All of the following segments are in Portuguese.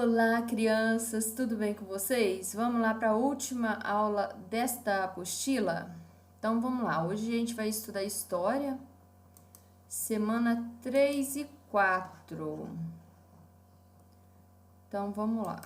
Olá, crianças, tudo bem com vocês? Vamos lá para a última aula desta apostila? Então vamos lá, hoje a gente vai estudar História, semana 3 e 4. Então vamos lá.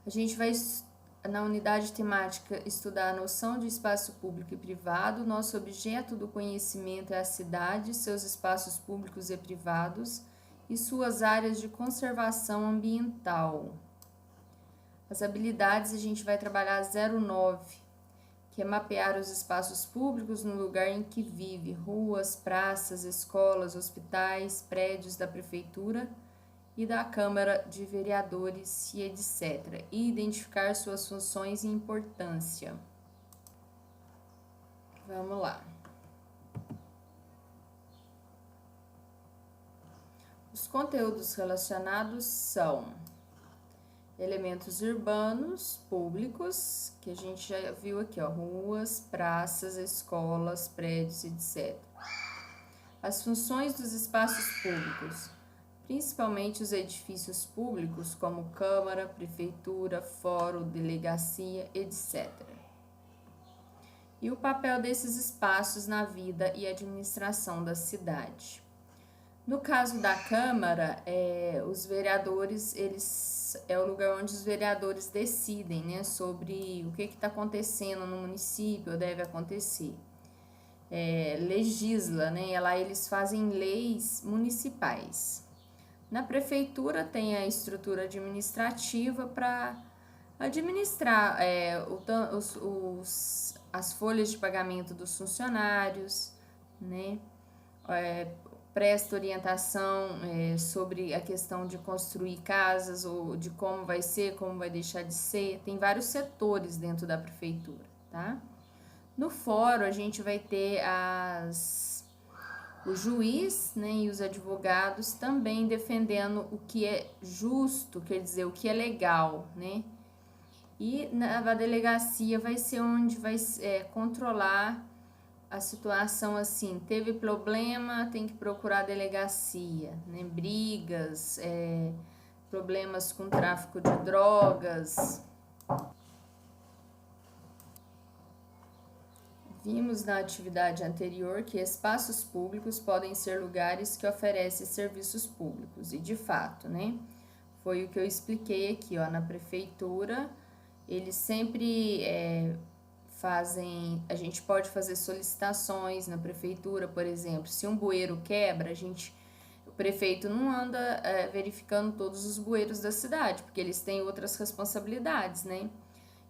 A gente vai, na unidade temática, estudar a noção de espaço público e privado. Nosso objeto do conhecimento é a cidade, seus espaços públicos e privados e suas áreas de conservação ambiental. As habilidades a gente vai trabalhar 09, que é mapear os espaços públicos no lugar em que vive, ruas, praças, escolas, hospitais, prédios da prefeitura e da Câmara de Vereadores e etc. E identificar suas funções e importância. Vamos lá. Os conteúdos relacionados são elementos urbanos, públicos, que a gente já viu aqui, ó, ruas, praças, escolas, prédios, etc. As funções dos espaços públicos, principalmente os edifícios públicos, como Câmara, Prefeitura, Fórum, Delegacia, etc. E o papel desses espaços na vida e administração da cidade. No caso da Câmara, os vereadores, é o lugar onde os vereadores decidem, né, sobre o que está acontecendo no município, ou deve acontecer. Legisla, né, lá eles fazem leis municipais. Na prefeitura tem a estrutura administrativa para administrar as folhas de pagamento dos funcionários, né? Presta orientação sobre a questão de construir casas ou de como vai ser, como vai deixar de ser. Tem vários setores dentro da prefeitura, tá? No fórum a gente vai ter o juiz, né, e os advogados também defendendo o que é justo, quer dizer, o que é legal, né? E na delegacia vai ser onde vai controlar a situação assim, teve problema, tem que procurar a delegacia, né? Brigas, problemas com tráfico de drogas. Vimos na atividade anterior que espaços públicos podem ser lugares que oferecem serviços públicos, e de fato, né? Foi o que eu expliquei aqui, ó, na prefeitura, eles sempre a gente pode fazer solicitações na prefeitura, por exemplo, se um bueiro quebra, o prefeito não anda verificando todos os bueiros da cidade, porque eles têm outras responsabilidades, né?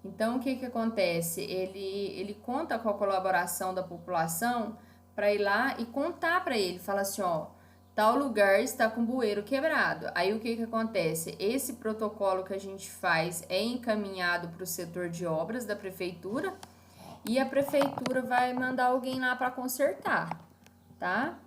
Então, o que acontece? Ele conta com a colaboração da população para ir lá e contar para ele, fala assim, ó, tal lugar está com bueiro quebrado. Aí, o que acontece? Esse protocolo que a gente faz é encaminhado para o setor de obras da prefeitura e a prefeitura vai mandar alguém lá para consertar, tá?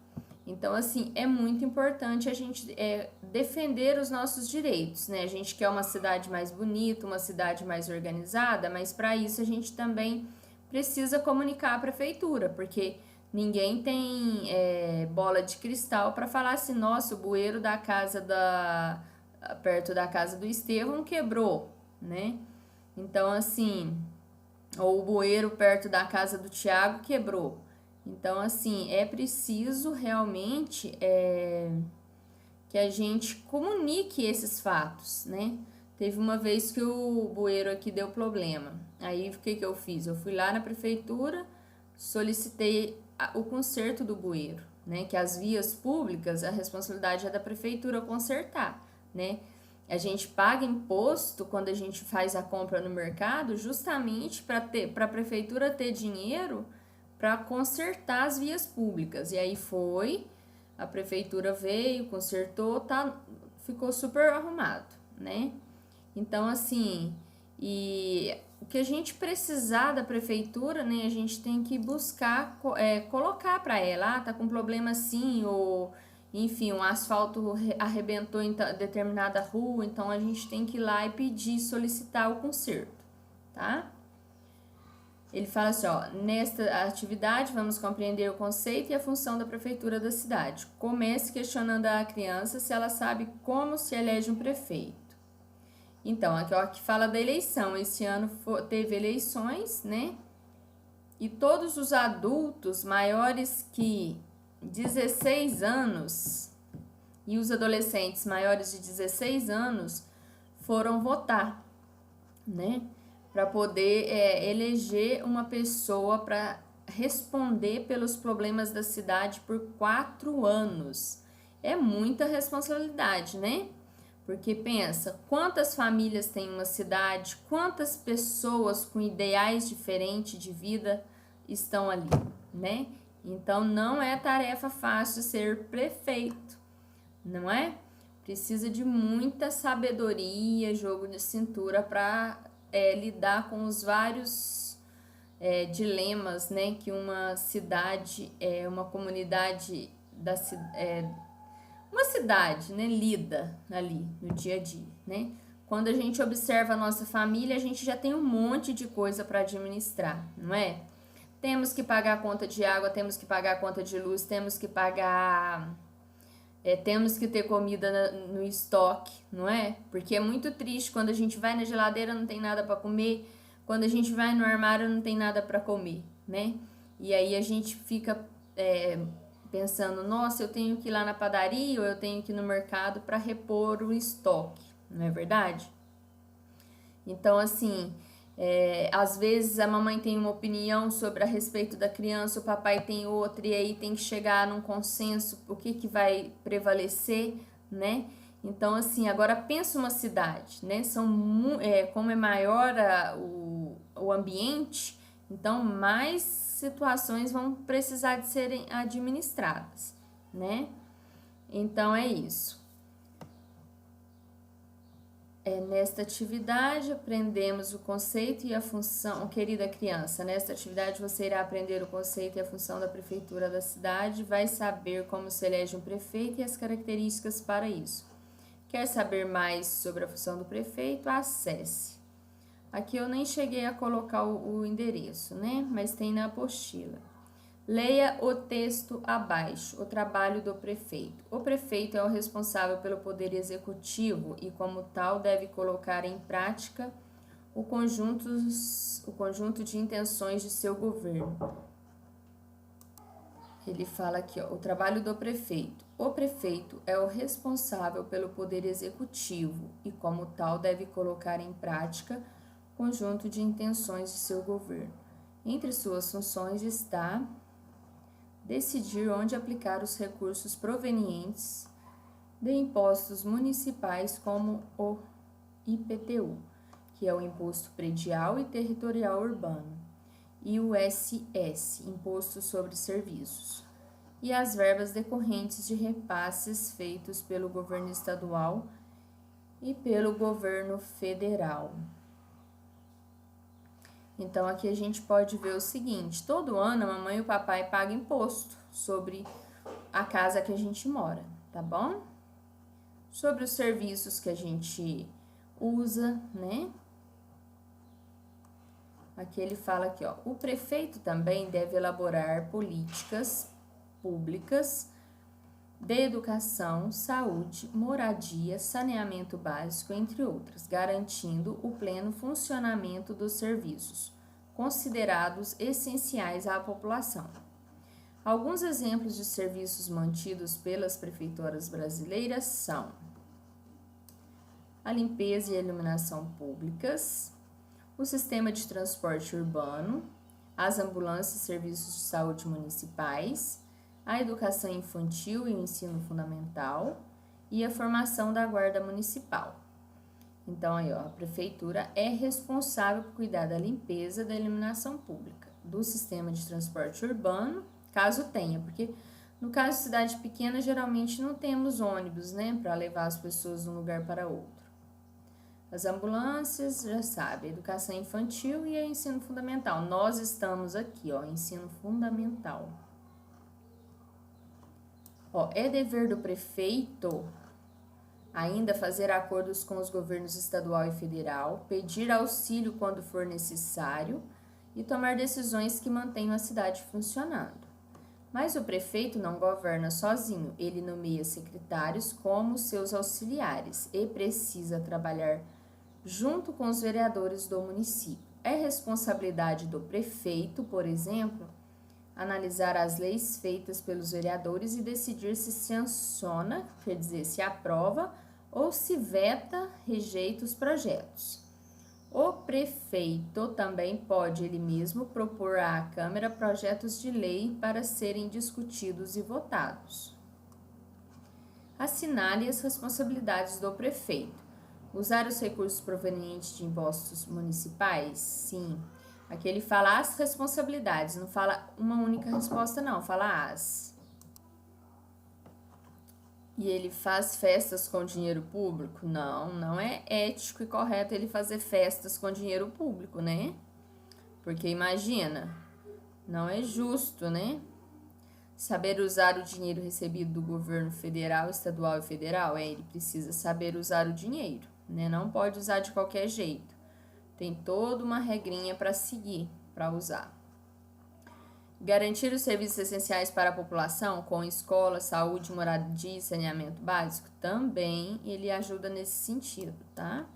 Então, assim, é muito importante a gente defender os nossos direitos, né? A gente quer uma cidade mais bonita, uma cidade mais organizada, mas para isso a gente também precisa comunicar à prefeitura, porque ninguém tem bola de cristal para falar assim, nossa, o bueiro da casa perto da casa do Estevão quebrou, né? Então, assim, ou o bueiro perto da casa do Tiago quebrou. Então, assim, é preciso realmente que a gente comunique esses fatos, né? Teve uma vez que o bueiro aqui deu problema. Aí, o que eu fiz? Eu fui lá na prefeitura, solicitei o conserto do bueiro, né? Que as vias públicas, a responsabilidade é da prefeitura consertar, né? A gente paga imposto quando a gente faz a compra no mercado justamente para a prefeitura ter dinheiro para consertar as vias públicas. E aí a prefeitura veio, consertou, ficou super arrumado, né? Então, assim, e o que a gente precisar da prefeitura, né, a gente tem que buscar colocar para ela, tá com problema assim, ou enfim, um asfalto arrebentou em determinada rua, então a gente tem que ir lá e pedir, solicitar o conserto, tá? Ele fala assim, ó, nesta atividade vamos compreender o conceito e a função da prefeitura da cidade. Comece questionando a criança se ela sabe como se elege um prefeito. Então, aqui, ó, que fala da eleição. Esse ano teve eleições, né? E todos os adultos maiores que 16 anos e os adolescentes maiores de 16 anos foram votar, né? Para poder eleger uma pessoa para responder pelos problemas da cidade por 4 anos. É muita responsabilidade, né? Porque pensa, quantas famílias tem uma cidade, quantas pessoas com ideais diferentes de vida estão ali, né? Então não é tarefa fácil ser prefeito, não é? Precisa de muita sabedoria, jogo de cintura para lidar com os vários dilemas, né? Que uma cidade, uma comunidade da uma cidade, né, lida ali no dia a dia, né? Quando a gente observa a nossa família, a gente já tem um monte de coisa para administrar, não é? Temos que pagar a conta de água, temos que pagar a conta de luz, temos que pagar, temos que ter comida no estoque, não é? Porque é muito triste quando a gente vai na geladeira não tem nada para comer, quando a gente vai no armário não tem nada para comer, né? E aí a gente fica pensando, nossa, eu tenho que ir lá na padaria ou eu tenho que ir no mercado para repor o estoque, não é verdade? Então, assim, às vezes a mamãe tem uma opinião sobre a respeito da criança, o papai tem outra, e aí tem que chegar num consenso, o que vai prevalecer, né? Então, assim, agora pensa uma cidade, né? Como é maior o ambiente, então mais situações vão precisar de serem administradas, né? Então é isso. Nesta atividade aprendemos o conceito e a função, querida criança, nesta atividade você irá aprender o conceito e a função da prefeitura da cidade, vai saber como se elege um prefeito e as características para isso. Quer saber mais sobre a função do prefeito? Acesse. Aqui eu nem cheguei a colocar o endereço, né? Mas tem na apostila. Leia o texto abaixo, o trabalho do prefeito. O prefeito é o responsável pelo poder executivo e, como tal, deve colocar em prática o conjunto de intenções de seu governo. Ele fala aqui, ó, o trabalho do prefeito. O prefeito é o responsável pelo poder executivo e, como tal, deve colocar em prática conjunto de intenções de seu governo. Entre suas funções está decidir onde aplicar os recursos provenientes de impostos municipais como o IPTU, que é o Imposto Predial e Territorial Urbano, e o SS, Imposto sobre Serviços, e as verbas decorrentes de repasses feitos pelo governo estadual e pelo governo federal. Então, aqui a gente pode ver o seguinte, todo ano a mamãe e o papai pagam imposto sobre a casa que a gente mora, tá bom? Sobre os serviços que a gente usa, né? Aqui ele fala aqui, ó, o prefeito também deve elaborar políticas públicas de educação, saúde, moradia, saneamento básico, entre outras, garantindo o pleno funcionamento dos serviços considerados essenciais à população. Alguns exemplos de serviços mantidos pelas prefeituras brasileiras são a limpeza e a iluminação públicas, o sistema de transporte urbano, as ambulâncias e serviços de saúde municipais, a educação infantil e o ensino fundamental e a formação da guarda municipal. Então, aí, ó, a prefeitura é responsável por cuidar da limpeza, da iluminação pública, do sistema de transporte urbano, caso tenha, porque no caso de cidade pequena, geralmente não temos ônibus, né, para levar as pessoas de um lugar para outro. As ambulâncias, já sabe, educação infantil e ensino fundamental. Nós estamos aqui, ó, ensino fundamental. Ó, é dever do prefeito ainda fazer acordos com os governos estadual e federal, pedir auxílio quando for necessário e tomar decisões que mantenham a cidade funcionando. Mas o prefeito não governa sozinho, ele nomeia secretários como seus auxiliares e precisa trabalhar junto com os vereadores do município. É responsabilidade do prefeito, por exemplo, analisar as leis feitas pelos vereadores e decidir se sanciona, quer dizer, se aprova ou se veta, rejeita os projetos. O prefeito também pode ele mesmo propor à Câmara projetos de lei para serem discutidos e votados. Assinale as responsabilidades do prefeito. Usar os recursos provenientes de impostos municipais? Sim. Aqui ele fala as responsabilidades, não fala uma única resposta não, fala as. E ele faz festas com dinheiro público? Não, não é ético e correto ele fazer festas com dinheiro público, né? Porque imagina, não é justo, né? Saber usar o dinheiro recebido do governo federal, estadual e federal, ele precisa saber usar o dinheiro, né? Não pode usar de qualquer jeito. Tem toda uma regrinha para seguir, para usar. Garantir os serviços essenciais para a população, com escola, saúde, moradia e saneamento básico, também ele ajuda nesse sentido, tá?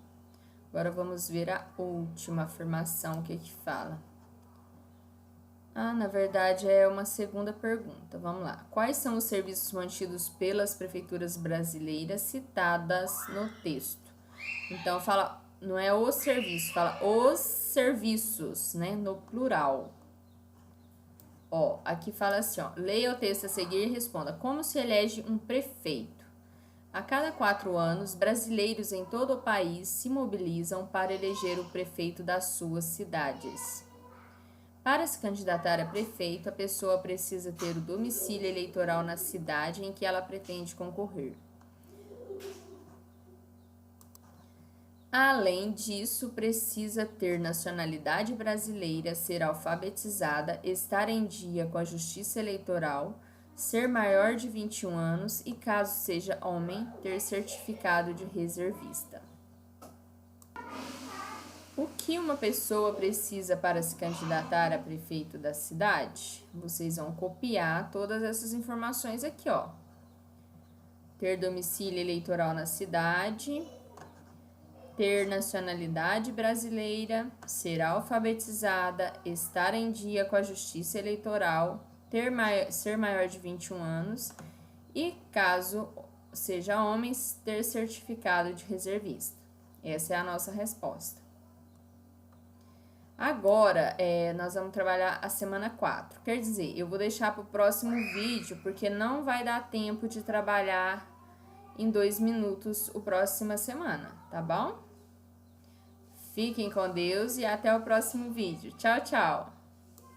Agora vamos ver a última afirmação, o que fala. Na verdade é uma segunda pergunta, vamos lá. Quais são os serviços mantidos pelas prefeituras brasileiras citadas no texto? Então fala, não é os serviços, fala os serviços, né, no plural. Aqui fala assim, leia o texto a seguir e responda. Como se elege um prefeito? A cada 4 anos, brasileiros em todo o país se mobilizam para eleger o prefeito das suas cidades. Para se candidatar a prefeito, a pessoa precisa ter o domicílio eleitoral na cidade em que ela pretende concorrer. Além disso, precisa ter nacionalidade brasileira, ser alfabetizada, estar em dia com a Justiça Eleitoral, ser maior de 21 anos e, caso seja homem, ter certificado de reservista. O que uma pessoa precisa para se candidatar a prefeito da cidade? Vocês vão copiar todas essas informações aqui, Ter domicílio eleitoral na cidade, ter nacionalidade brasileira, ser alfabetizada, estar em dia com a Justiça Eleitoral, ser maior de 21 anos e, caso seja homem, ter certificado de reservista. Essa é a nossa resposta. Agora, nós vamos trabalhar a semana 4. Quer dizer, eu vou deixar para o próximo vídeo, porque não vai dar tempo de trabalhar em 2 minutos a próxima semana, tá bom? Fiquem com Deus e até o próximo vídeo. Tchau, tchau!